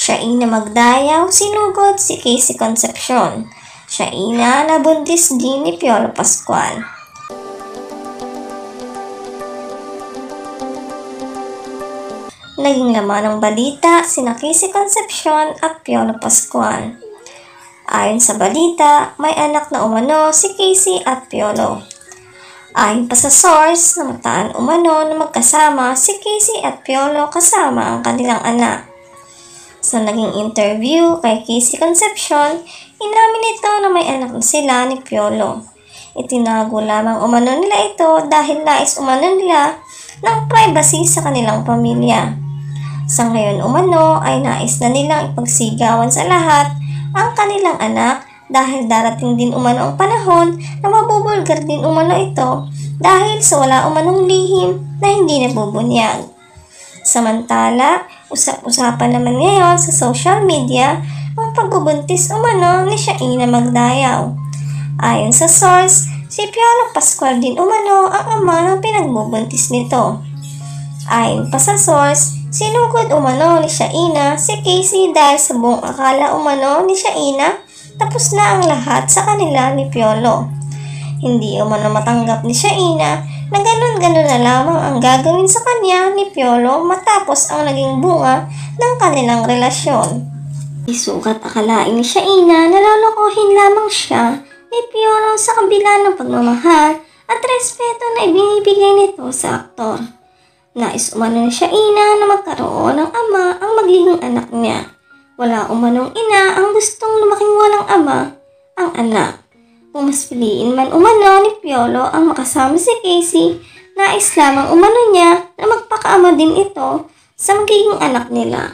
Shaina Magdayaw, sinugod si Casey Concepcion. Shaina nabuntis din ni Piolo Pascual. Naging laman ng balita sina Casey Concepcion at Piolo Pascual. Ayon sa balita, may anak na umano si Casey at Piolo. Ayon pa sa source, namataan umano na magkasama si Casey at Piolo kasama ang kanilang anak. Sa naging interview kay Casey Concepcion, inamin nito na may anak na sila ni Piolo. Itinago lamang umano nila ito dahil nais umano nila ng privacy sa kanilang pamilya. Sa ngayon umano ay nais na nilang ipagsigawan sa lahat ang kanilang anak dahil darating din umano ang panahon na mabubulgar din umano ito dahil sa wala umanong lihim na hindi nabubunyag. Samantala, usap-usapan naman ngayon sa social media ang pagbubuntis umano ni Shaina Magdayaw. Ayon sa source, si Piolo Pascual din umano ang ama ng pinagbubuntis nito. Ayon pa sa source, sinugod umano ni Shaina si Casey dahil sa buong akala umano ni Shaina tapos na ang lahat sa kanila ni Piolo. Hindi umano matanggap ni Shaina na ganun-ganun na lamang ang gagawin sa kanya ni Piolo matapos ang naging bunga ng kanilang relasyon. Isukat akalain ni Shaina na lolokohin lamang siya ni Piolo sa kabila ng pagmamahal at respeto na ibinibigay nito sa aktor. Nais umano ni Shaina na magkaroon ng ama ang magiging anak niya. Wala umanong ina ang gustong lumaking walang ama ang anak. Kung mas piliin man umano ni Piolo ang makasama si Casey, nais lamang umano niya na magpakaama din ito sa magiging anak nila.